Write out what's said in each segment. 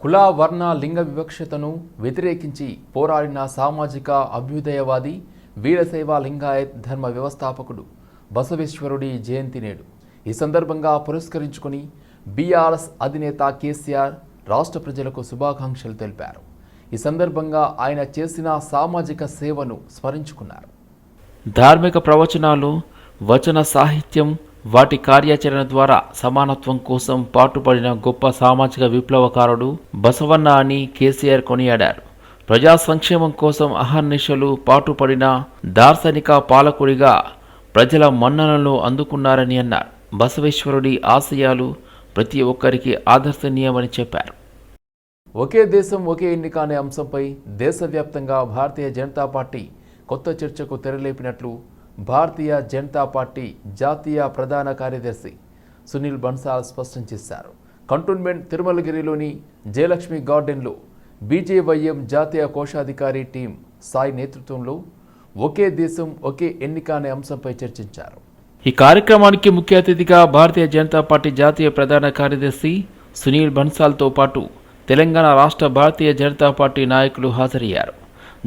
కుల వర్ణ లింగ వివక్షతను వ్యతిరేకించి పోరాడిన సామాజిక అభ్యుదయవాది వీరశైవ లింగాయత్ ధర్మ వ్యవస్థాపకుడు బసవేశ్వరుడి జయంతి నేడు. ఈ సందర్భంగా పురస్కరించుకుని బీఆర్ఎస్ అధినేత కేసీఆర్ రాష్ట్ర ప్రజలకు శుభాకాంక్షలు తెలిపారు. ఈ సందర్భంగా ఆయన చేసిన సామాజిక సేవను స్మరించుకున్నారు. ధార్మిక ప్రవచనాలు, వచన సాహిత్యం, వాటి కార్యాచరణ ద్వారా సమానత్వం కోసం పాటుపడిన గొప్ప సామాజిక విప్లవకారుడు బసవన్న అని కేసీఆర్ కొనియాడారు. ప్రజా సంక్షేమం కోసం అహర్నిశలు పాటుపడిన దార్శనిక పాలకుడిగా ప్రజల మన్ననలు అందుకున్నారని అన్నారు. బసవేశ్వరుడి ఆశయాలు ప్రతి ఒక్కరికి ఆదర్శనీయమని చెప్పారు. ఒకే దేశం ఒకే ఎన్నిక అనే అంశంపై దేశవ్యాప్తంగా భారతీయ జనతా పార్టీ కొత్త చర్చకు తెరలేపినట్లు భారతీయ జనతా పార్టీ జాతీయ ప్రధాన కార్యదర్శి సునీల్ బన్సాల్ స్పష్టం చేశారు. కంటోన్మెంట్ తిరుమలగిరిలోని జయలక్ష్మి గార్డెన్లో బీజేవైఎం జాతీయ కోశాధికారి టీం సాయి నేతృత్వంలో ఒకే దేశం ఒకే ఎన్నిక అనే అంశంపై చర్చించారు. ఈ కార్యక్రమానికి ముఖ్య అతిథిగా భారతీయ జనతా పార్టీ జాతీయ ప్రధాన కార్యదర్శి సునీల్ బన్సాల్తో పాటు తెలంగాణ రాష్ట్ర భారతీయ జనతా పార్టీ నాయకులు హాజరయ్యారు.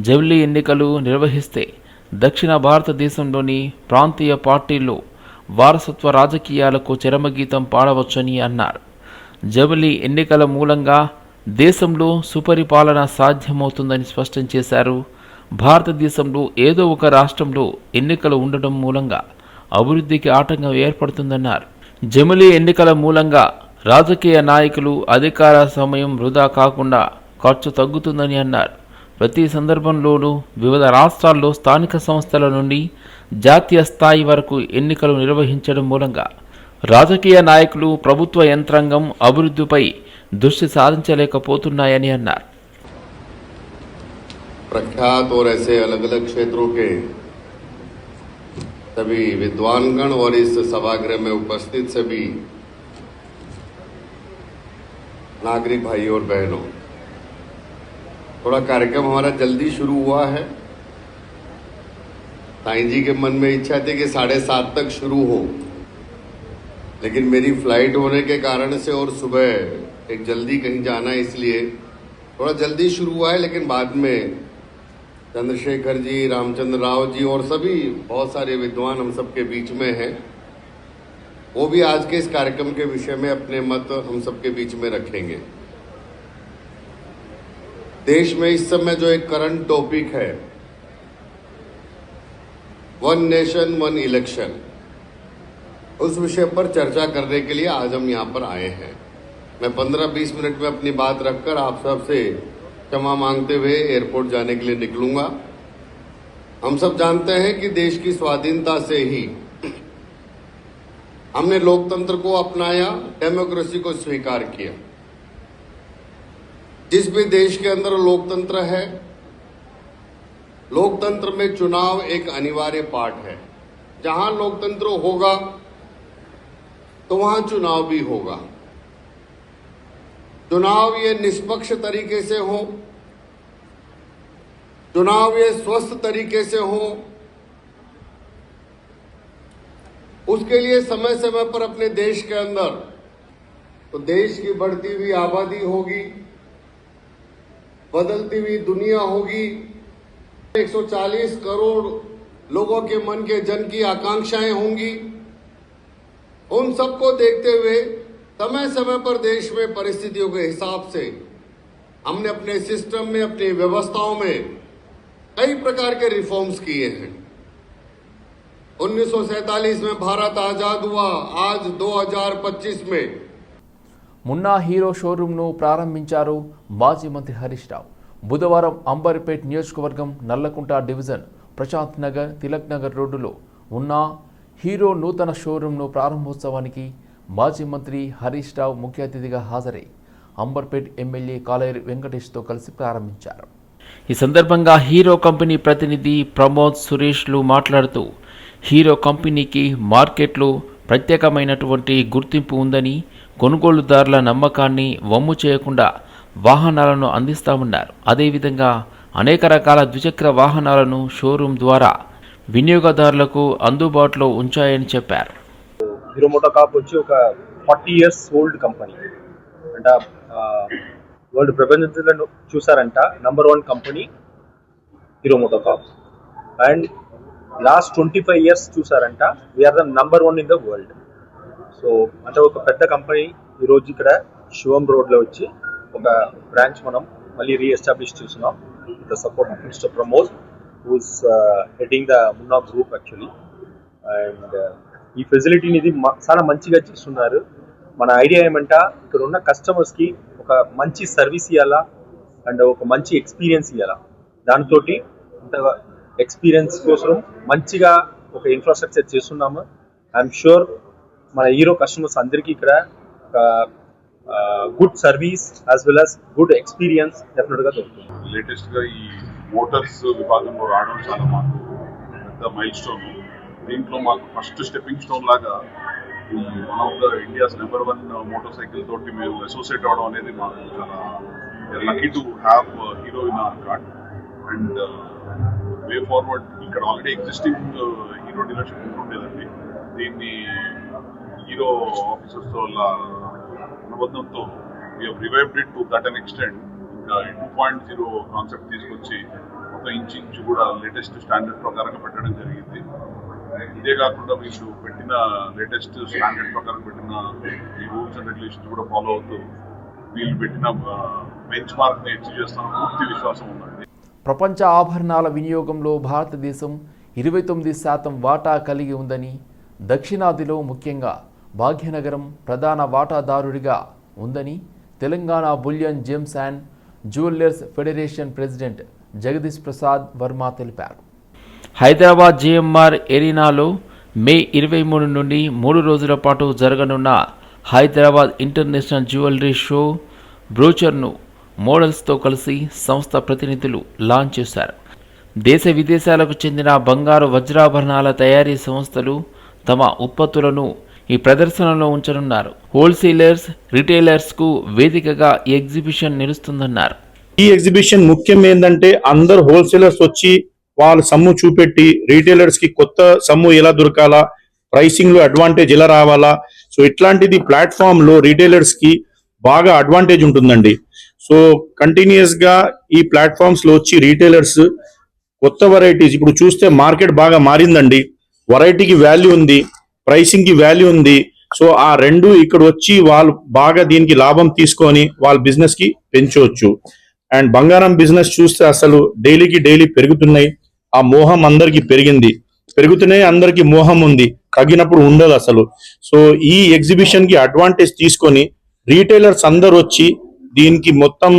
జమిలీ ఎన్నికలు నిర్వహిస్తే దక్షిణ భారతదేశంలోని ప్రాంతీయ పార్టీల్లో వారసత్వ రాజకీయాలకు చరమగీతం పాడవచ్చని అన్నారు. జమిలీ ఎన్నికల మూలంగా దేశంలో సుపరిపాలన సాధ్యమవుతుందని స్పష్టం చేశారు. భారతదేశంలో ఏదో ఒక రాష్ట్రంలో ఎన్నికలు ఉండడం మూలంగా అభివృద్ధికి ఆటంకం ఏర్పడుతుందన్నారు. జమిలీ ఎన్నికల మూలంగా రాజకీయ నాయకులు అధికార సమయం వృధా కాకుండా ఖర్చు తగ్గుతుందని అన్నారు. ప్రతి సందర్భంలోనూ వివిధ రాష్ట్రాల్లో స్థానిక సంస్థల నుండి జాతీయ స్థాయి వరకు ఎన్నికలు నిర్వహించడం మూలంగా రాజకీయ నాయకులు, ప్రభుత్వ యంత్రాంగం అభివృద్ధిపై దృష్టి సాధించలేకపోతున్నాయని అన్నారు. प्रख्यात और ऐसे अलग अलग क्षेत्रों के सभी विद्वानगण और इस सभागृह में उपस्थित सभी नागरिक भाई और बहनों, थोड़ा कार्यक्रम हमारा जल्दी शुरू हुआ है. साईं जी के मन में इच्छा थी कि 7:30 तक शुरू हो, लेकिन मेरी फ्लाइट होने के कारण से और सुबह एक जल्दी कहीं जाना, इसलिए थोड़ा जल्दी शुरू हुआ है. लेकिन बाद में चंद्रशेखर जी, रामचंद्र राव जी और सभी बहुत सारे विद्वान हम सबके बीच में हैं. वो भी आज के इस कार्यक्रम के विषय में अपने मत हम सबके बीच में रखेंगे. देश में इस समय जो एक करंट टॉपिक है, वन नेशन वन इलेक्शन, उस विषय पर चर्चा करने के लिए आज हम यहाँ पर आए हैं. मैं 15-20 मिनट में अपनी बात रखकर आप सबसे क्षमा मांगते हुए एयरपोर्ट जाने के लिए निकलूंगा. हम सब जानते हैं कि देश की स्वाधीनता से ही हमने लोकतंत्र को अपनाया, डेमोक्रेसी को स्वीकार किया. जिस भी देश के अंदर लोकतंत्र है, लोकतंत्र में चुनाव एक अनिवार्य पार्ट है. जहां लोकतंत्र होगा तो वहां चुनाव भी होगा. चुनाव ये निष्पक्ष तरीके से हो, चुनाव ये स्वस्थ तरीके से हो, उसके लिए समय समय पर अपने देश के अंदर तो देश की बढ़ती हुई आबादी होगी, बदलती हुई दुनिया होगी, 140 करोड़ लोगों के मन के जन की आकांक्षाएं होंगी. उन सबको देखते हुए समय समय पर देश में परिस्थितियों के हिसाब से हमने अपने सिस्टम में, अपनी व्यवस्थाओं में कई प्रकार के रिफॉर्म्स किए हैं. 1947 में भारत आजाद हुआ, आज 2025 में మున్నా హీరో షోరూంను ప్రారంభించారు మాజీ మంత్రి హరీష్ రావు. బుధవారం అంబర్పేట్ నియోజకవర్గం నల్లకుంట డివిజన్ ప్రశాంత్ నగర్, తిలక్ నగర్ రోడ్డులో ఉన్న హీరో నూతన షోరూంను ప్రారంభోత్సవానికి మాజీ మంత్రి హరీష్ రావు ముఖ్య అతిథిగా హాజరై అంబర్పేట్ ఎమ్మెల్యే కాలేరు వెంకటేష్తో కలిసి ప్రారంభించారు. ఈ సందర్భంగా హీరో కంపెనీ ప్రతినిధి ప్రమోద్ సురేష్లు మాట్లాడుతూ హీరో కంపెనీకి మార్కెట్లో ప్రత్యేకమైనటువంటి గుర్తింపు ఉందని, కొనుగోలుదారుల నమ్మకాన్ని వమ్ము చేయకుండా వాహనాలను అందిస్తామన్నారు. అదేవిధంగా అనేక రకాల ద్విచక్ర వాహనాలను షోరూం ద్వారా వినియోగదారులకు అందుబాటులో ఉంచాయని చెప్పారు. హీరో మోటోకార్ప్ వచ్చి ఒక 40 years ఓల్డ్ కంపెనీ. అంటే వరల్డ్ ప్రపంచంలో చూసారంట #1 company Hero MotoCorp. And last 25 years చూసారంట we are the #1 in the world. So అంటే ఒక పెద్ద కంపెనీ ఈరోజు ఇక్కడ శివం రోడ్లో వచ్చి ఒక బ్రాంచ్ మనం మళ్ళీ రీఎస్టాబ్లిష్ చేస్తున్నాం with the support of mister Pramod whose heading the Munna group actually. And ఈ ఫెసిలిటీని ఇది చాలా మంచిగా చేస్తున్నారు. మన ఐడియా ఏమంట ఇక్కడ ఉన్న కస్టమర్స్కి ఒక మంచి సర్వీస్ ఇవ్వాలా అండ్ ఒక మంచి ఎక్స్పీరియన్స్ ఇవ్వాలా. దాంతో ఎక్స్పీరియన్స్ కోసం మంచిగా ఒక ఇన్ఫ్రాస్ట్రక్చర్ చేస్తున్నాము. ఐఎమ్ షూర్ మన హీరో కస్టమర్స్ అందరికీ ఇక్కడ good service as well as good experience డెఫినెట్గా దొరుకుతుంది. లేటెస్ట్గా ఈ మోటార్స్ విభాగంలో రావడం చాలా మాకు పెద్ద మైల్ స్టోన్. దీంట్లో మాకు ఫస్ట్ స్టెప్పింగ్ స్టోన్ లాగా ఈ one of the India's #1 motorcycle తోటి మేము అసోసియేట్ అవడం అనేది మాకు చాలా lucky to have Hero in our card. And way forward ఇక్కడ ఆల్రెడీ ఎగ్జిస్టింగ్ హీరో డీలర్షిప్ ఉంటుండేదండి. దీన్ని హీరో ఆఫీసర్స్తో అనుబంధంతో we have revived it to that an extent. ఇంకా 2.0 కాన్సెప్ట్ తీసుకొచ్చి ఒక ఇంచు కూడా లేటెస్ట్ స్టాండర్డ్ ప్రకారంగా పెట్టడం జరిగింది. ఇదే కాకుండా వీళ్ళు పెట్టిన లేటెస్ట్ స్టాండర్డ్ ప్రకారం పెట్టిన ఈ రూల్స్ అండ్ రెగ్యులేషన్స్ కూడా ఫాలో అవుతూ వీళ్ళు పెట్టిన బెంచ్ మార్క్ని అచీవ్ చేస్తామని పూర్తి విశ్వాసం ఉందండి. ప్రపంచ ఆభరణాల వినియోగంలో భారతదేశం 29% వాటా కలిగి ఉందని, దక్షిణాదిలో ముఖ్యంగా భాగ్యనగరం ప్రధాన వాటాదారుడిగా ఉందని Telangana bullion gems and jewellers federation president Jagadish Prasad Varma తెలిపారు. హైదరాబాద్ జిఎంఆర్ ఎరీనాలో మే 23 నుండి 3 రోజుల పాటు జరగనున్న హైదరాబాద్ ఇంటర్నేషనల్ జ్యువెలరీ షో బ్రోచర్ను మోడల్స్తో కలిసి సంస్థ ప్రతినిధులు లాంచ్ చేశారు. దేశ విదేశాలకు చెందిన బంగారు వజ్రాభరణాల తయారీ సంస్థలు తమ ఉత్పత్తులను ఈ ప్రదర్శనలో ఉంచనున్నారు. హోల్సేలర్స్, రిటైలర్స్కు వేదికగా ఈ ఎగ్జిబిషన్ నిలుస్తుందన్నారు. ఈ ఎగ్జిబిషన్ ముఖ్యం ఏంటంటే అందరు హోల్సేలర్స్ వచ్చి వాళ్ళు సమ్ము చూపెట్టి రీటైలర్స్ కి కొత్త సమ్ము ఎలా దొరకాలా, ప్రైసింగ్ లో అడ్వాంటేజ్ ఎలా రావాలా. సో ఇట్లాంటిది ప్లాట్ఫామ్ లో రీటైలర్స్ కి బాగా అడ్వాంటేజ్ ఉంటుందండి. సో కంటిన్యూస్ గా ఈ ప్లాట్ఫామ్స్ లో వచ్చి రీటైలర్స్ కొత్త వెరైటీస్, ఇప్పుడు చూస్తే మార్కెట్ బాగా మారిందండి. వెరైటీకి వాల్యూ ఉంది, ప్రైసింగ్ కి వాల్యూ ఉంది. సో ఆ రెండు ఇక్కడ వచ్చి వాళ్ళు బాగా దీనికి లాభం తీసుకొని వాళ్ళ బిజినెస్ కి పెంచవచ్చు. అండ్ బంగారం బిజినెస్ చూస్తే అసలు డైలీకి డైలీ పెరుగుతున్నాయి. ఆ మోహం అందరికి పెరుగుతున్నాయి, అందరికి మోహం ఉంది, తగ్గినప్పుడు ఉండదు అసలు. సో ఈ ఎగ్జిబిషన్ కి అడ్వాంటేజ్ తీసుకొని రీటైలర్స్ అందరు వచ్చి దీనికి మొత్తం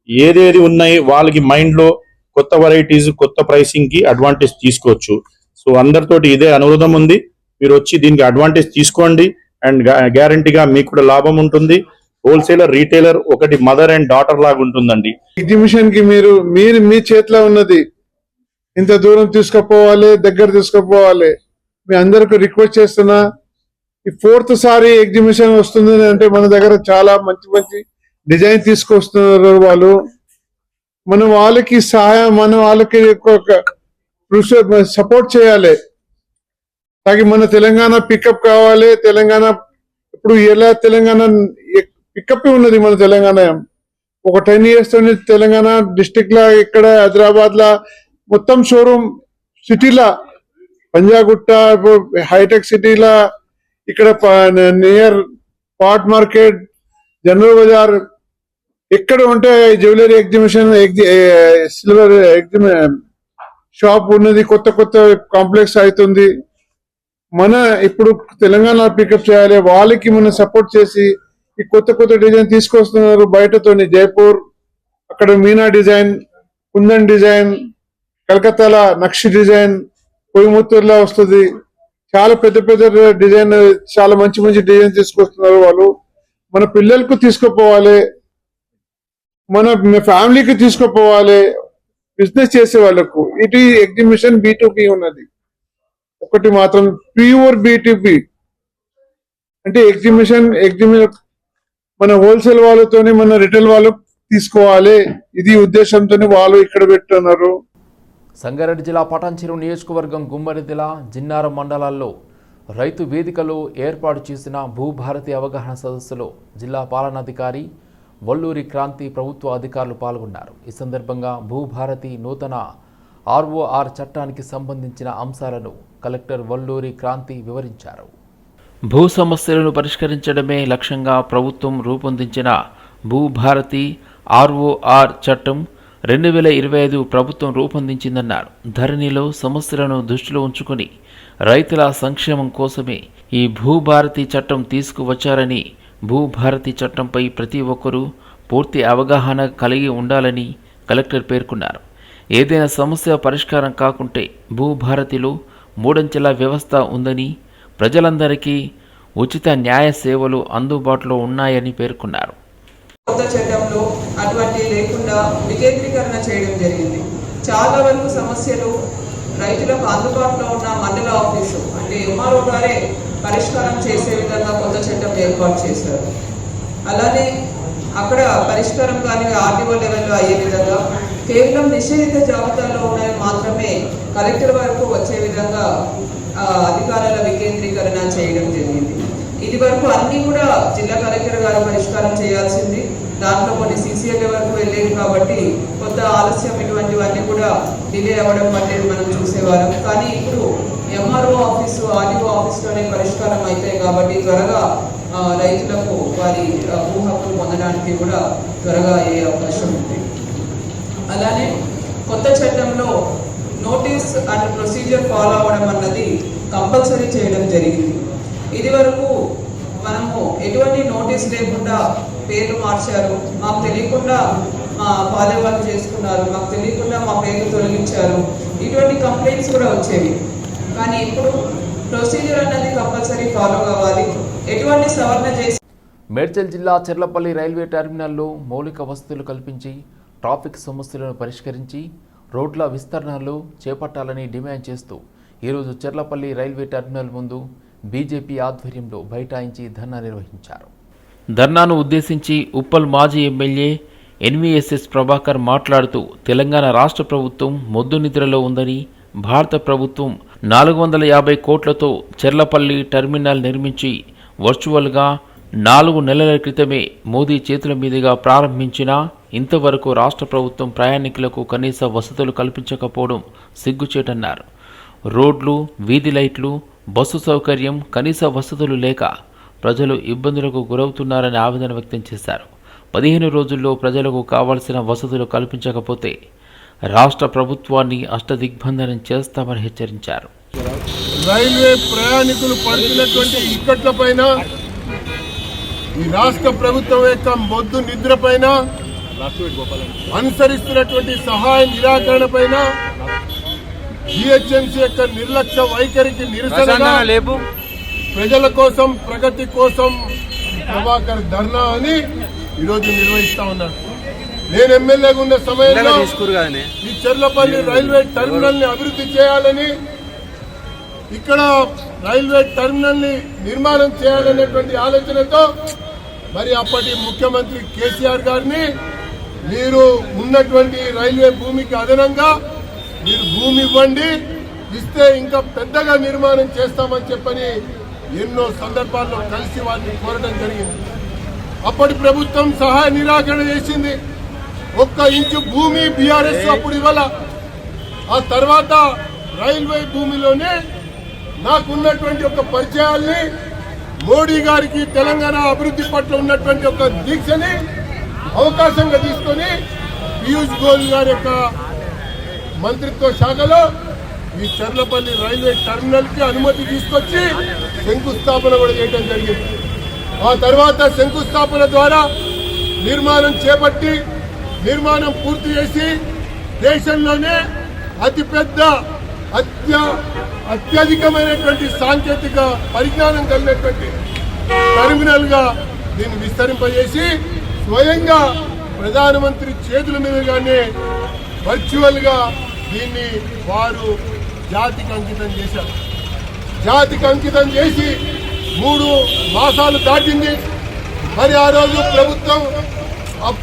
ఏదేది ఉన్నాయి వాళ్ళకి మైండ్ లో కొత్త వెరైటీస్, కొత్త ప్రైసింగ్ కి అడ్వాంటేజ్ తీసుకోవచ్చు. సో అందరితోటి ఇదే అనురోధం ఉంది, మీరు వచ్చి దీనికి అడ్వాంటేజ్ తీసుకోండి. అండ్ గ్యారంటీగా మీకు కూడా లాభం ఉంటుంది. హోల్సేలర్, రీటైలర్ ఒకటి మదర్ అండ్ డాటర్ లాగా ఉంటుందండి. ఎగ్జిబిషన్ కి మీరు మీ చేతిలో ఉన్నది, ఇంత దూరం తీసుకుపోవాలి, దగ్గర తీసుకుపోవాలి. మీ అందరికి రిక్వెస్ట్ చేస్తున్నా, ఈ 4th సారి ఎగ్జిబిషన్ వస్తుంది అంటే మన దగ్గర చాలా మంచి మంచి డిజైన్ తీసుకొస్తున్నారు వాళ్ళు. మనం వాళ్ళకి సహాయం, మనం వాళ్ళకి సపోర్ట్ చేయాలి. తాకి మన తెలంగాణ పికప్ కావాలి. తెలంగాణ ఇప్పుడు ఎలా తెలంగాణ పికప్ ఉన్నది మన తెలంగాణ. ఒక 10 years తోని తెలంగాణ డిస్ట్రిక్ట్ లా, ఇక్కడ హైదరాబాద్ లా మొత్తం షోరూమ్ సిటీలా, పంజాగుట్ట, హైటెక్ సిటీలా, ఇక్కడ near part market, general Bazaar, ఎక్కడ ఉంటే జ్యువెలరీ ఎగ్జిబిషన్, సిల్వర్ షాప్ ఉన్నది. కొత్త కొత్త కాంప్లెక్స్ అవుతుంది. మన ఇప్పుడు తెలంగాణ పికప్ చేయాలి. వాళ్ళకి మనం సపోర్ట్ చేసి ఈ కొత్త కొత్త డిజైన్ తీసుకొస్తున్నారు బయటతోని. జైపూర్, అక్కడ మీనా డిజైన్, కుందన్ డిజైన్, కలకత్తాలో నక్షి డిజైన్, కోయంబత్తూరులో వస్తుంది. చాలా పెద్ద పెద్ద డిజైన్, చాలా మంచి మంచి డిజైన్ తీసుకొస్తున్నారు వాళ్ళు. మన పిల్లలకు తీసుకుపోవాలి, మన ఫ్యామిలీకి తీసుకుపోవాలి, బిజినెస్ చేసే వాళ్ళకు. ఇది ఎగ్జిబిషన్ B2B ఉన్నది. ఒకటి మాత్రం ప్యూర్ B2B అంటే ఎగ్జిబిషన్ మన హోల్సేల్ వాళ్ళతోనే మన రిటైల్ వాళ్ళు తీసుకోవాలి. ఇది ఉద్దేశంతో వాళ్ళు ఇక్కడ పెట్టున్నారు. సంగారెడ్డి జిల్లా పటాన్చెరు నియోజకవర్గం గుమ్మడిదిల, జిన్నారం మండలాల్లో రైతు వేదికలో ఏర్పాటు చేసిన భూభారతి అవగాహన సదస్సులో జిల్లా పాలనాధికారి వల్లూరి క్రాంతి ప్రభుత్వ అధికారులు పాల్గొన్నారు. ఈ సందర్భంగా భూభారతి నూతన ROR చట్టానికి సంబంధించిన అంశాలను కలెక్టర్ వల్లూరి క్రాంతి వివరించారు. భూ సమస్యలను పరిష్కరించడమే లక్ష్యంగా ప్రభుత్వం రూపొందించిన భూభారతి ROR చట్టం 2025 ప్రభుత్వం రూపొందించిందన్నారు. ధరణిలో సమస్యలను దృష్టిలో ఉంచుకొని రైతుల సంక్షేమం కోసమే ఈ భూభారతి చట్టం తీసుకువచ్చారని, భూభారతి చట్టంపై ప్రతి ఒక్కరూ పూర్తి అవగాహన కలిగి ఉండాలని కలెక్టర్ పేర్కొన్నారు. ఏదైనా సమస్య పరిష్కారం కాకుంటే భూభారతిలో 3 అంచెల వ్యవస్థ ఉందని, ప్రజలందరికీ ఉచిత న్యాయ సేవలు అందుబాటులో ఉన్నాయని పేర్కొన్నారు. కొత్త చట్టంలో అటువంటి లేకుండా వికేంద్రీకరణ చేయడం జరిగింది. చాలా వరకు సమస్యలు రైతులకు అందుబాటులో ఉన్న మండల ఆఫీసు అంటే MRO గారే పరిష్కారం చేసే విధంగా కొత్త చట్టం ఏర్పాటు చేశారు. అలానే అక్కడ పరిష్కారం కానీ RDO లెవెల్లో అయ్యే విధంగా కేవలం నిషేధిత జాబితాలో ఉన్నవి మాత్రమే కలెక్టర్ వరకు వచ్చే విధంగా అధికారాల వికేంద్రీకరణ చేయడం జరిగింది. ఇది వరకు అన్నీ కూడా జిల్లా కలెక్టర్ గారు పరిష్కారం చేయాల్సింది. దాంట్లో కొన్ని CCL వరకు వెళ్ళేది కాబట్టి కొంత ఆలస్యం ఇటువంటివన్నీ కూడా డిలే అవ్వడం పట్టేది మనం చూసేవారం. కానీ ఇప్పుడు MRO ఆఫీసు RDO ఆఫీస్లోనే పరిష్కారం అవుతాయి కాబట్టి త్వరగా రైతులకు వారి భూ హక్కులు పొందడానికి కూడా త్వరగా అయ్యే అవకాశం ఉంది. అలానే కొత్త చట్టంలో నోటీస్ అండ్ ప్రొసీజర్ ఫాలో అవ్వడం అన్నది కంపల్సరీ చేయడం జరిగింది. ఇది వరకు మనము ఎటువంటి నోటీస్ లేకుండా పేర్లు మార్చారు, మాకు తెలియకుండా మా ఫాదర్ వాళ్ళు చేసుకున్నారు, మాకు తెలియకుండా మా పేర్లు తొలగించారు, ఇటువంటి కంప్లైంట్స్ కూడా వచ్చేవి. కానీ ఇప్పుడు ప్రొసీజర్ అన్నది కంపల్సరీ ఫాలో కావాలి. ఎటువంటి సవరణ చేసి మేడ్చల్ జిల్లా చెర్లపల్లి రైల్వే టెర్మినల్లో మౌలిక వసతులు కల్పించి ట్రాఫిక్ సమస్యలను పరిష్కరించి రోడ్ల విస్తరణలు చేపట్టాలని డిమాండ్ చేస్తూ ఈరోజు చెర్లపల్లి రైల్వే టెర్మినల్ ముందు బీజేపీ ఆధ్వర్యంలో బైఠాయించి ధర్నా నిర్వహించారు. ధర్నాను ఉద్దేశించి ఉప్పల్ మాజీ ఎమ్మెల్యే NVSS ప్రభాకర్ మాట్లాడుతూ తెలంగాణ రాష్ట్ర ప్రభుత్వం మొద్దు నిద్రలో ఉందని, భారత ప్రభుత్వం 450 కోట్లతో చెర్లపల్లి టెర్మినల్ నిర్మించి వర్చువల్గా 4 నెలల క్రితమే మోదీ చేతుల మీదుగా ప్రారంభించినా ఇంతవరకు రాష్ట్ర ప్రభుత్వం ప్రయాణికులకు కనీస వసతులు కల్పించకపోవడం సిగ్గుచేటన్నారు. రోడ్లు, వీధి లైట్లు, బస్సు సౌకర్యం, కనీస వసతులు లేక ప్రజలు ఇబ్బందులకు గురవుతున్నారని ఆవేదన వ్యక్తం చేశారు. 15 రోజుల్లో ప్రజలకు కావాల్సిన వసతులు కల్పించకపోతే రాష్ట్ర ప్రభుత్వాన్ని అష్టదిగ్బంధనం చేస్తామని హెచ్చరించారు. రైల్వే ప్రయాణికులు పడుతున్నటువంటి ఇక్కట్ల పైన, ఈ రాష్ట్ర ప్రభుత్వం యొక్క మొద్దు నిద్ర పైన, అనుసరిస్తున్నటువంటి సహాయ నిరాకరణ పైన, GHMC యొక్క నిర్లక్ష్య వైఖరికి నిరసనగా ప్రజల కోసం, ప్రగతి కోసం ప్రభాకర్ ధర్నా అని ఈరోజు నిర్వహిస్తా ఉన్నారు. నేను ఎమ్మెల్యేగా ఉన్న సమయంలో ఈ చెర్లపల్లి రైల్వే టెర్మినల్ ని అభివృద్ధి చేయాలని, ఇక్కడ రైల్వే టెర్మినల్ ని నిర్మాణం చేయాలనేటువంటి ఆలోచనతో మరి అప్పటి ముఖ్యమంత్రి కేసీఆర్ గారిని, మీరు ఉన్నటువంటి రైల్వే భూమికి అదనంగా మీరు భూమి ఇవ్వండి, ఇస్తే ఇంకా పెద్దగా నిర్మాణం చేస్తామని చెప్పని ఎన్నో సందర్భాల్లో కలిసి వారిని కోరడం జరిగింది. అప్పటి ప్రభుత్వం సహాయ నిరాకరణ చేసింది. 1 ఇంచు భూమి BRS అప్పుడు ఇవ్వాల. ఆ తర్వాత రైల్వే భూమిలోనే నాకున్నటువంటి ఒక పరిచయాల్ని, మోడీ గారికి తెలంగాణ అభివృద్ధి పట్ల ఉన్నటువంటి ఒక దీక్షని అవకాశంగా తీసుకొని పీయూష్ గోయల్ గారి యొక్క మంత్రిత్వ శాఖలో ఈ చెర్లపల్లి రైల్వే టెర్మినల్ కి అనుమతి తీసుకొచ్చి శంకుస్థాపన కూడా చేయడం జరిగింది. ఆ తర్వాత శంకుస్థాపన ద్వారా నిర్మాణం చేపట్టి నిర్మాణం పూర్తి చేసి దేశంలోనే అతిపెద్ద అత్యధికమైనటువంటి సాంకేతిక పరిజ్ఞానం కలిగినటువంటి టెర్మినల్ గా దీన్ని విస్తరింపజేసి స్వయంగా ప్రధానమంత్రి చేతుల మీదుగానే వర్చువల్ గా దీన్ని వారు జాతికి అంకితం చేశారు. జాతికి అంకితం చేసి 3 మాసాలు దాటింది. మరి ఆ రోజు ప్రభుత్వం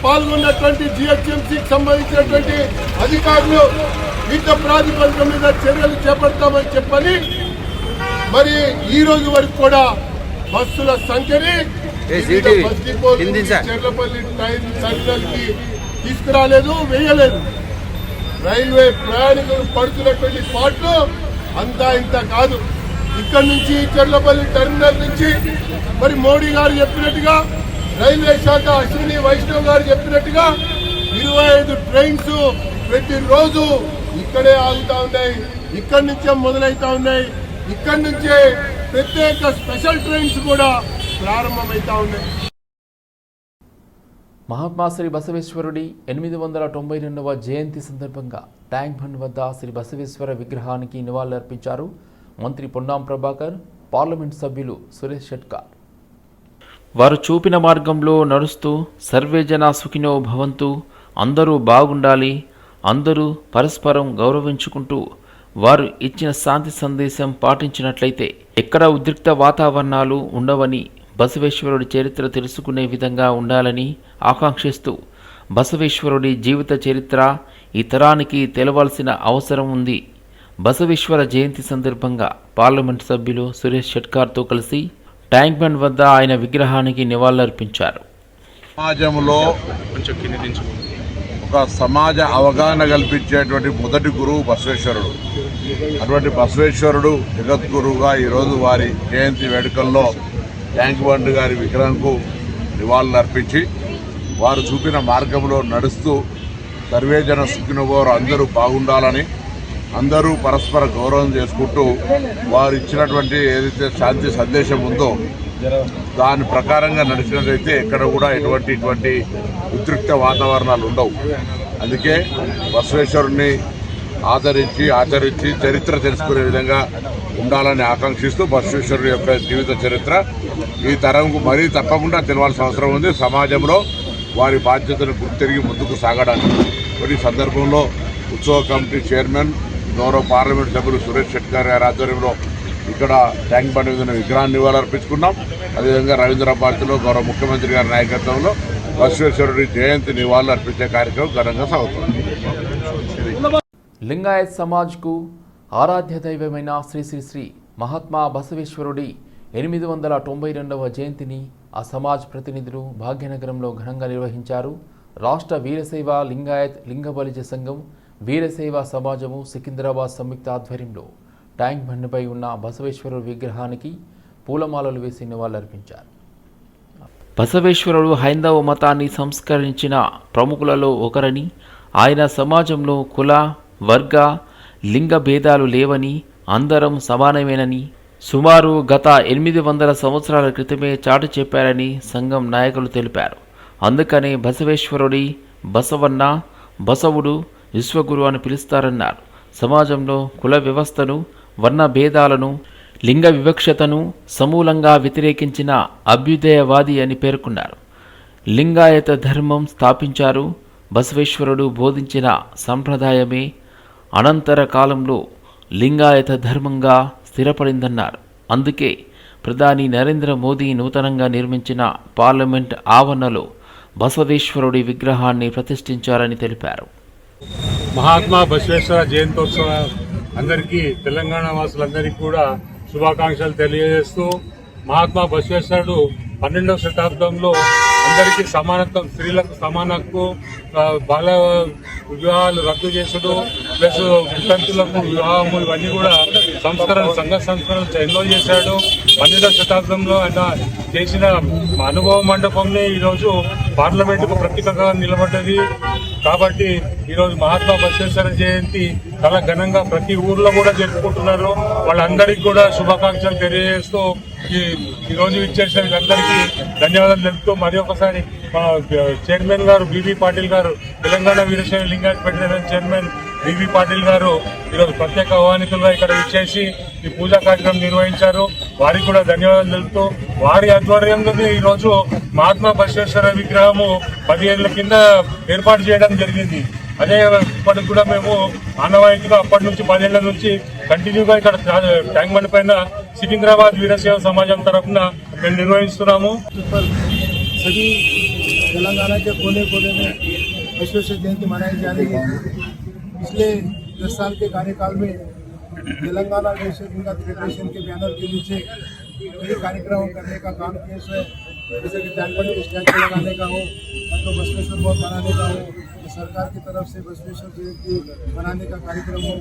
పాల్గొన్నటువంటి GHMCకి సంబంధించినటువంటి అధికారులు యుద్ధ ప్రాతిపదిక మీద చర్యలు చేపడతామని చెప్పని మరి ఈ రోజు వరకు కూడా బస్సుల సంఖ్యని బస్ డిపోలు చెర్లపల్లి టర్మినల్ కి తీసుకురాలేదు, వేయలేదు. రైల్వే ప్రయాణికులు పడుతున్నటువంటి పాటలు అంతా ఇంత కాదు. ఇక్కడ నుంచి చెర్లపల్లి టర్మినల్ నుంచి మరి మోడీ గారు చెప్పినట్టుగా, రైల్వే శాఖ అశ్విని వైష్ణవ్ గారు చెప్పినట్టుగా 25 ట్రైన్స్ ప్రతిరోజు ఇక్కడే ఆగుతా ఉన్నాయి, ఇక్కడి నుంచే మొదలవుతా ఉన్నాయి. ఇక్కడి నుంచే ప్రత్యేక స్పెషల్ ట్రైన్స్ కూడా ప్రారంభమవుతా ఉన్నాయి. మహాత్మా శ్రీ బసవేశ్వరుడి 892వ జయంతి సందర్భంగా ట్యాంక్ బండ్ వద్ద శ్రీ బసవేశ్వర విగ్రహానికి నివాళులర్పించారు మంత్రి పొన్నాం ప్రభాకర్, పార్లమెంట్ సభ్యులు సురేష్ షెట్కార్. వారు చూపిన మార్గంలో నడుస్తూ సర్వేజన సుఖినో భవంతు, అందరూ బాగుండాలి, అందరూ పరస్పరం గౌరవించుకుంటూ వారు ఇచ్చిన శాంతి సందేశం పాటించినట్లయితే ఎక్కడ ఉద్రిక్త వాతావరణాలు ఉండవని, బసవేశ్వరుడి చరిత్ర తెలుసుకునే విధంగా ఉండాలని ఆకాంక్షిస్తూ బసవేశ్వరుడి జీవిత చరిత్ర ఈ తరానికి తెలవాల్సిన అవసరం ఉంది. బసవేశ్వర జయంతి సందర్భంగా పార్లమెంట్ సభ్యులు సురేష్ షెట్కార్తో కలిసి ట్యాంక్ బండ్ వద్ద ఆయన విగ్రహానికి నివాళులర్పించారు. సమాజంలో ఒక సమాజ అవగాహన కల్పించేటువంటి మొదటి గురువు బసవేశ్వరుడు. అటువంటి బసవేశ్వరుడు జగద్గురువుగా ఈరోజు వారి జయంతి వేడుకల్లో ట్యాంక్ బండ్ గారి విగ్రహంకు నివాళులు అర్పించి వారు చూపిన మార్గంలో నడుస్తూ సర్వేజన సుఖినోభవ, అందరూ బాగుండాలని, అందరూ పరస్పర గౌరవం చేసుకుంటూ వారు ఇచ్చినటువంటి ఏదైతే శాంతి సందేశం ఉందో దాని ప్రకారంగా నడిచినట్లయితే ఎక్కడ కూడా ఇటువంటి ఉద్రిక్త వాతావరణాలు ఉండవు. అందుకే బసవేశ్వరుణ్ణి ఆచరించి చరిత్ర తెలుసుకునే విధంగా ఉండాలని ఆకాంక్షిస్తూ బసవేశ్వరుడు యొక్క జీవిత చరిత్ర ఈ తరంకు మరీ తప్పకుండా తెలవాల్సిన అవసరం ఉంది. సమాజంలో వారి బాధ్యతను గుర్తిరిగి ముందుకు సాగడానికి ఈ సందర్భంలో ఉత్సవ కమిటీ చైర్మన్ గౌరవ పార్లమెంట్ సభ్యులు సురేష్ షెట్కార్ గారి ఆధ్వర్యంలో ఇక్కడ ట్యాంక్ బండ్ మీద విగ్రహాన్ని నివాళులర్పించుకున్నాం. అదేవిధంగా రవీంద్ర భారతిలో గౌరవ ముఖ్యమంత్రి గారి నాయకత్వంలో బసవేశ్వరుడి జయంతి నివాళులు అర్పించే కార్యక్రమం ఘనంగా సాగుతుంది. లింగాయత్ సమాజ్కు ఆరాధ్య దైవమైన శ్రీ శ్రీ శ్రీ మహాత్మా బసవేశ్వరుడి 892వ జయంతిని ఆ సమాజ్ ప్రతినిధులు భాగ్యనగరంలో ఘనంగా నిర్వహించారు. రాష్ట్ర వీరశైవ లింగాయత్ లింగబలిజ సంఘం, వీరశైవ సమాజము సికింద్రాబాద్ సంయుక్త ఆధ్వర్యంలో ట్యాంక్ బండ్పై ఉన్న బసవేశ్వరుడు విగ్రహానికి పూలమాలలు వేసి నివాళులర్పించారు. బసవేశ్వరుడు హైందవ మతాన్ని సంస్కరించిన ప్రముఖులలో ఒకరని, ఆయన సమాజంలో కుల, వర్గ, లింగ భేదాలు లేవని, అందరం సమానమేనని సుమారు గత 800 సంవత్సరాల క్రితమే చాటి చెప్పారని సంఘం నాయకులు తెలిపారు. అందుకనే బసవేశ్వరుడి బసవన్న, బసవుడు, విశ్వగురు అని పిలుస్తారన్నారు. సమాజంలో కుల వ్యవస్థను, వర్ణ భేదాలను, లింగ వివక్షతను సమూలంగా వ్యతిరేకించిన అభ్యుదయవాది అని పేర్కొన్నారు. లింగాయత ధర్మం స్థాపించారు. బసవేశ్వరుడు బోధించిన సంప్రదాయమే అనంతర కాలంలో లింగాయత ధర్మంగా స్థిరపడిందన్నారు. అందుకే ప్రధాని నరేంద్ర మోదీ నూతనంగా నిర్మించిన పార్లమెంట్ ఆవరణలో బసవేశ్వరుడి విగ్రహాన్ని ప్రతిష్ఠించారని తెలిపారు. మహాత్మా బసవేశ్వర జయంతోత్సవ అందరికీ, తెలంగాణ వాసులందరికీ కూడా శుభాకాంక్షలు తెలియజేస్తూ, మహాత్మా బసవేశ్వరుడు 12వ శతాబ్దంలో అందరికీ సమానత్వం, స్త్రీలకు సమాన హక్కు, బాల వివాహాలు రద్దు చేసుడు, ప్లస్ వితంతులకు వివాహము, ఇవన్నీ కూడా సంఘ సంస్కరణలు ఎన్నో చేశాడు. 12వ శతాబ్దంలో ఆయన చేసిన అనుభవ మండపంలో ఈరోజు పార్లమెంటుకు ప్రతీకగా నిలబడ్డది. కాబట్టి ఈరోజు మహాత్మా బసవేశ్వర జయంతి చాలా ఘనంగా ప్రతి ఊర్లో కూడా జరుపుకుంటున్నారు. వాళ్ళందరికీ కూడా శుభాకాంక్షలు తెలియజేస్తూ ఈరోజు ఇచ్చేసిన వీళ్ళందరికీ ధన్యవాదాలు తెలుపుతూ మరి ఒకసారి మా చైర్మన్ గారు బీబీ పాటిల్ గారు, Telangana Veerashaiva Lingayat federation chairman BB Patil గారు ఈరోజు ప్రత్యేక ఆహ్వానితులుగా ఇక్కడ ఇచ్చేసి ఈ పూజా కార్యక్రమం నిర్వహించారు. వారికి కూడా ధన్యవాదాలు తెలుపుతూ, వారి ఆధ్వర్యంలో ఈరోజు మహాత్మా బసవేశ్వర విగ్రహము 10 ఏళ్ల కింద ఏర్పాటు చేయడం జరిగింది. అదే ఇప్పటికి కూడా మేము ఆనవాయితీగా అప్పటి నుంచి 10 ఏళ్ల నుంచి కంటిన్యూగా ఇక్కడ ట్యాంక్ బండ్ పైన సికింద్రాబాద్ వీరశైవ సమాజం తరఫున మేము నిర్వహిస్తున్నాము. सभी तेलंगाना के कोने कोने में बसवेश्वर जयंती मनाई जा रही है. पिछले 10 साल के कार्यकाल में तेलंगाना वीरशैव लिंगायत फेडरेशन के बैनर के नीचे कई कार्यक्रम करने का काम किया है. जैसे कि टैंक बंड को स्टैचू लगाने का हो, मतलब बसवेश्वर बोर्ड बनाने का हो, सरकार की तरफ से बसवेश्वर जयंती मनाने का कार्यक्रम हो,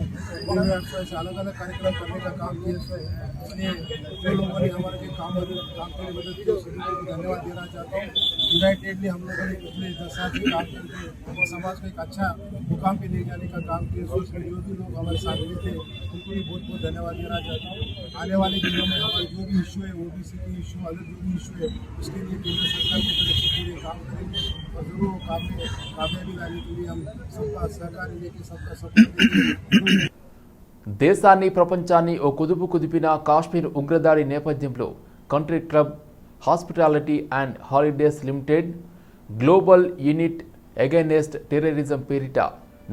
उन्होंने ऐसे अलग अलग कार्यक्रम करने का काम किया है। इसलिए जो लोगों ने हमारे काम के लिए मदद की सभी को धन्यवाद देना चाहता हूँ। यूनाइटेडली हम लोगों ने पिछले 10 साल से काम करके समाज को एक अच्छा मुकाम पे ले जाने का काम किया। तो उसमें जो भी लोग हमारे साथ मिले थे उनको भी बहुत बहुत धन्यवाद देना चाहता हूँ। आने वाले दिनों में हमारे जो भी इशू है, ओबीसी के इशू, अदर जो भी इशू है, उसके लिए केंद्र सरकार की तरफ से पूरे काम करेंगे और जरूर काम में कामयाबी लाने के लिए हम सबका सहकार लेके सबका सपोर्ट। దేశాన్ని ప్రపంచాన్ని ఓ కుదుపు కుదిపిన కాశ్మీర్ ఉగ్రదాడి నేపథ్యంలో country club hospitality and holidays limited global unit against terrorism పేరిట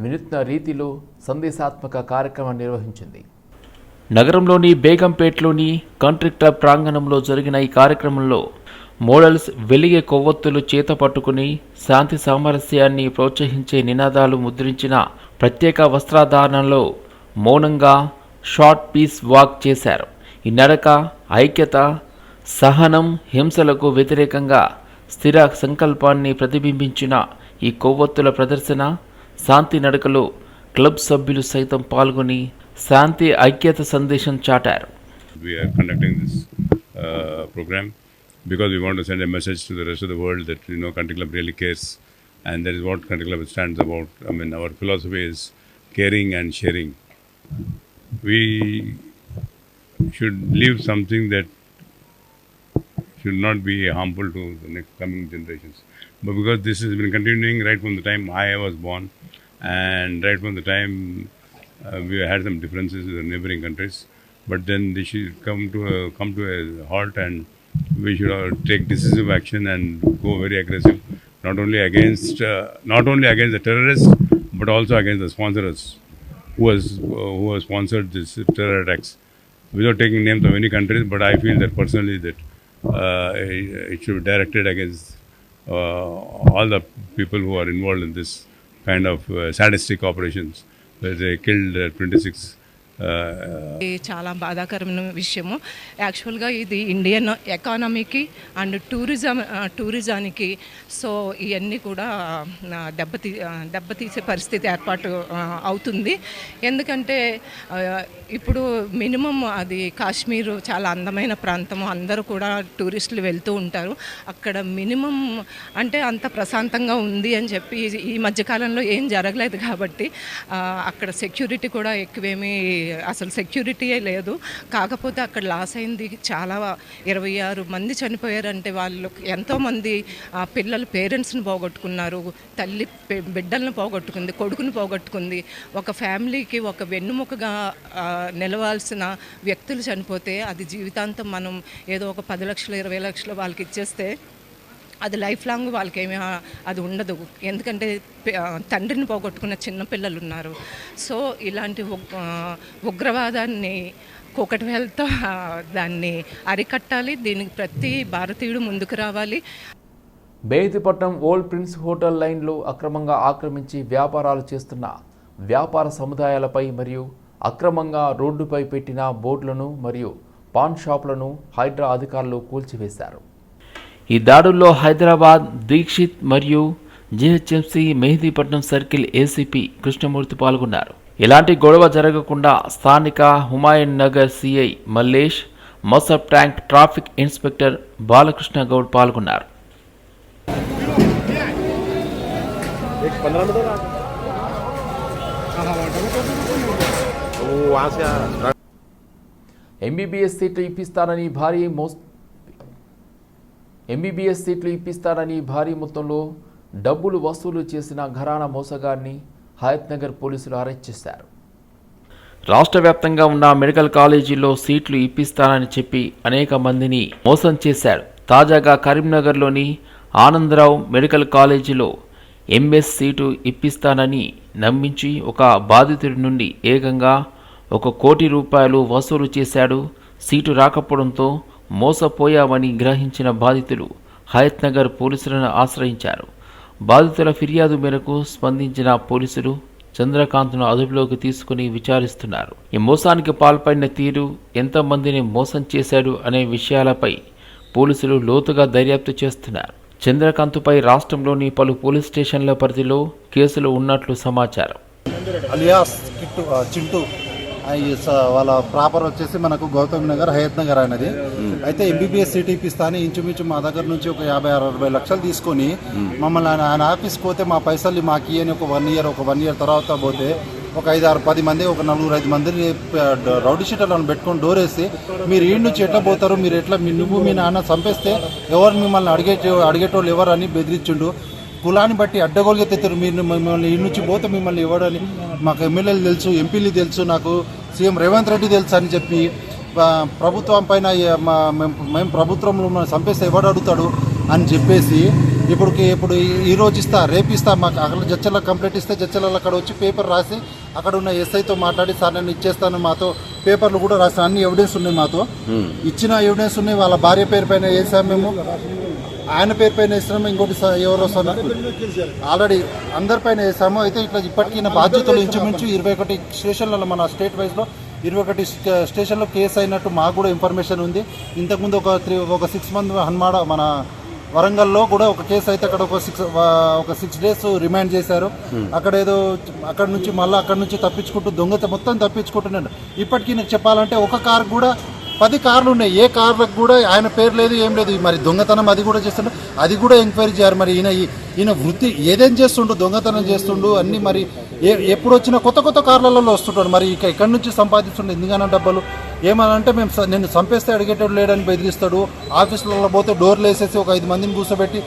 వినూత్న రీతిలో సందేశాత్మక కార్యక్రమం నిర్వహించింది. నగరంలోని బేగంపేట్లోని కంట్రీ క్లబ్ ప్రాంగణంలో జరిగిన ఈ కార్యక్రమంలో మోడల్స్ వెలిగే కొవ్వొత్తులు చేత పట్టుకుని శాంతి సామరస్యాన్ని ప్రోత్సహించే నినాదాలు ముద్రించిన ప్రత్యేక వస్త్రధారణలో మౌనంగా షార్ట్ పీస్ వాక్ చేశారు. ఈ నడక ఐక్యత, సహనం, హింసలకు వ్యతిరేకంగా స్థిర సంకల్పాన్ని ప్రతిబింబించిన ఈ కొవ్వొత్తుల ప్రదర్శన, శాంతి నడకలో క్లబ్ సభ్యులు సైతం పాల్గొని శాంతి ఐక్యత సందేశం చాటారు. We are conducting this program because we want to send a message to the rest of the world that Country Club really cares, and that is what Country Club stands about. I mean, our philosophy is caring and sharing. We should leave something that should not be harmful to the next coming generations. But because this has been continuing right from the time I was born, and right from the time we had some differences with the neighboring countries, but then they should come to a halt, and we should take decisive action and go very aggressive, not only against the terrorists, but also against the sponsors who has sponsored this terror attacks. Without taking names of any countries, but I feel that personally that it should be directed against all the people who are involved in this kind of sadistic operations, where they killed 26. చాలా బాధాకరమైన విషయము. యాక్చువల్గా ఇది Indian ఎకానమీకి and టూరిజానికి so ఇవన్నీ కూడా దెబ్బతీసే పరిస్థితి ఏర్పాటు అవుతుంది. ఎందుకంటే ఇప్పుడు మినిమం అది కాశ్మీరు చాలా అందమైన ప్రాంతము, అందరూ కూడా టూరిస్టులు వెళ్తూ ఉంటారు. అక్కడ మినిమం అంటే అంత ప్రశాంతంగా ఉంది అని చెప్పి ఈ మధ్యకాలంలో ఏం జరగలేదు కాబట్టి అక్కడ సెక్యూరిటీ కూడా ఎక్కువేమీ అసలు సెక్యూరిటీయే లేదు. కాకపోతే అక్కడ లాస్ అయింది చాలా 26 మంది చనిపోయారంటే వాళ్ళు ఎంతోమంది పిల్లలు పేరెంట్స్ని పోగొట్టుకున్నారు, తల్లి బిడ్డలను పోగొట్టుకుంది, కొడుకుని పోగొట్టుకుంది. ఒక ఫ్యామిలీకి ఒక వెన్నుముకగా నిలవాల్సిన వ్యక్తులు చనిపోతే అది జీవితాంతం మనం ఏదో ఒక 10 లక్షలు 20 లక్షలు వాళ్ళకి ఇచ్చేస్తే అది లైఫ్ లాంగ్ వాళ్ళకేమీ అది ఉండదు. ఎందుకంటే తండ్రిని పోగొట్టుకున్న చిన్నపిల్లలు ఉన్నారు. సో ఇలాంటి ఉగ్రవాదాన్ని కూకట్వేలతో దాన్ని అరికట్టాలి. దీనికి ప్రతి భారతీయుడు ముందుకు రావాలి. బేతిపట్నం ఓల్డ్ ప్రిన్స్ హోటల్ లైన్లో అక్రమంగా ఆక్రమించి వ్యాపారాలు చేస్తున్న వ్యాపార సముదాయాలపై మరియు అక్రమంగా రోడ్డుపై పెట్టిన బోర్డులను మరియు పాన్ షాపులను హైడ్రా అధికారులు కూల్చివేశారు. ఈ దాడుల్లో హైదరాబాద్ దీక్షిత్ మరియు GHMC Mehdipatnam circle ACP Krishnamurthy పాల్గొన్నారు. ఎలాంటి గొడవ జరగకుండా స్థానిక Humayun Nagar CI Mallesh, Masab tank traffic inspector Balakrishna Goud పాల్గొన్నారు. ఎంబీబీఎస్ సీట్లు ఇప్పిస్తానని భారీ మొత్తంలో డబ్బులు వసూలు చేసిన ఘరానా మోసగాడిని హయత్ నగర్ పోలీసులు అరెస్ట్ చేశారు. రాష్ట్ర వ్యాప్తంగా ఉన్న మెడికల్ కాలేజీల్లో సీట్లు ఇప్పిస్తానని చెప్పి అనేక మందిని మోసం చేశారు. తాజాగా కరీంనగర్లోని ఆనందరావు మెడికల్ కాలేజీలో ఎంఎస్ సీటు ఇప్పిస్తానని నమ్మించి ఒక బాధితుడి నుండి ఏకంగా 1 కోటి రూపాయలు వసూలు చేశాడు. సీటు రాకపోవడంతో మోసపోయామని గ్రహించిన బాధితులు హయత్ నగర్ పోలీసులను ఆశ్రయించారు. బాధితుల ఫిర్యాదు మేరకు స్పందించిన పోలీసులు చంద్రకాంత్ను అదుపులోకి తీసుకుని విచారిస్తున్నారు. ఈ మోసానికి పాల్పడిన తీరు, ఎంతమందిని మోసం చేశాడు అనే విషయాలపై పోలీసులు లోతుగా దర్యాప్తు చేస్తున్నారు. చంద్రకాంత్పై రాష్ట్రంలోని పలు పోలీస్ స్టేషన్ల పరిధిలో కేసులు ఉన్నట్లు సమాచారం. అలియాస్ కిట్టు చింటూ వాళ్ళ ప్రాపర్ వచ్చేసి మనకు గౌతమ్ నగర్, హయత్ నగర్ అనేది. అయితే ఎంబీబీఎస్ సీట్ ఇప్పిస్తాను ఇంచుమించు మా దగ్గర నుంచి ఒక 50-60 లక్షలు తీసుకొని మమ్మల్ని ఆయన ఆఫీస్కి పోతే మా పైసలు మాకు ఇయ్యని ఒక 1 ఇయర్ తర్వాత పోతే ఒక 5-6-10 మంది, ఒక 4-5 మందిని రౌడీ షీటర్లను పెట్టుకొని డోర్ వేసి మీరు ఈ నుంచి ఎట్లా పోతారు, మీరు ఎట్లా నువ్వు మీ నాన్న చంపేస్తే ఎవరు మిమ్మల్ని అడిగేటోళ్ళు ఎవరు అని బెదిరించుండు. కులాన్ని బట్టి అడ్డగోలుగా తెచ్చారు. మీరు మిమ్మల్ని ఈ నుంచి పోతే మిమ్మల్ని ఎవడని మాకు ఎమ్మెల్యేలు తెలుసు, ఎంపీలు తెలుసు, నాకు సీఎం రేవంత్ రెడ్డి తెలుసు అని చెప్పి ప్రభుత్వం పైన మేము ప్రభుత్వంలో చంపేస్తే ఎవడు అడుగుతాడు అని చెప్పేసి ఇప్పుడు ఈరోజు ఇస్తా, రేపు ఇస్తా, మాకు అక్కడ జడ్చల కంప్లైంట్ ఇస్తే జడ్చలలో అక్కడ వచ్చి పేపర్ రాసి అక్కడ ఉన్న ఎస్ఐతో మాట్లాడి సార్ నేను ఇచ్చేస్తాను, మాతో పేపర్లు కూడా రాసిన అన్ని ఎవిడెన్స్ ఉన్నాయి, మాతో ఇచ్చిన ఎవిడెన్స్ ఉన్నాయి. వాళ్ళ భార్య పేరు పైన వేసాం మేము, ఆయన పేరు పైన వేసినాము, ఇంకోటి ఎవరో ఆల్రెడీ అందరిపైన వేసాము. అయితే ఇట్లా ఇప్పటికీ బాధ్యతలు ఇంచుమించు 21 స్టేషన్లలో మన స్టేట్ వైజ్లో 21 స్టేషన్లో కేసు అయినట్టు మాకు కూడా ఇన్ఫర్మేషన్ ఉంది. ఇంతకుముందు ఒక 6 మంత్ హన్మాడ మన వరంగల్లో కూడా ఒక కేసు అయితే అక్కడ ఒక 6 days రిమాండ్ చేశారు. అక్కడ నుంచి మళ్ళీ అక్కడ నుంచి తప్పించుకుంటూ మొత్తం తప్పించుకుంటున్నాడు. ఇప్పటికీ నాకు చెప్పాలంటే ఒక కార్ కూడా 10 కార్లు ఉన్నాయి, ఏ కార్లకు కూడా ఆయన పేరు లేదు, ఏం లేదు. మరి దొంగతనం అది కూడా చేస్తుండు, అది కూడా ఎంక్వైరీ చేయాలి. మరి ఈయన వృత్తి ఏదేం చేస్తుండు, దొంగతనం చేస్తుండు అన్ని. మరి ఎప్పుడు వచ్చినా కొత్త కార్లలో వస్తుంటాడు. మరి ఎక్కడి నుంచి సంపాదిస్తుండే ఎందుకన్నా డబ్బులు ఏమనంటే నేను చంపేస్తే అడిగేటోడు లేడని బెదిరిస్తాడు. ఆఫీసులలో పోతే డోర్లు వేసేసి ఒక 5 మందిని కూర్చోబెట్టి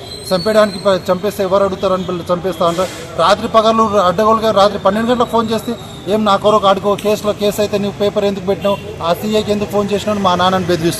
చంపేస్తే ఎవరు అడుగుతారని చంపేస్తా అంటారు. రాత్రి పగలు అడ్డగోలుగా రాత్రి 12 గంటలకు ఫోన్ చేస్తే ఏం నా కొరకు ఆడుకో కేసు అయితే నువ్వు పేపర్ ఎందుకు పెట్టినావు, ఆ సీఐకి ఎందుకు ఫోన్ చేసినావు మా నాన్నని బెదిరిస్తాడు.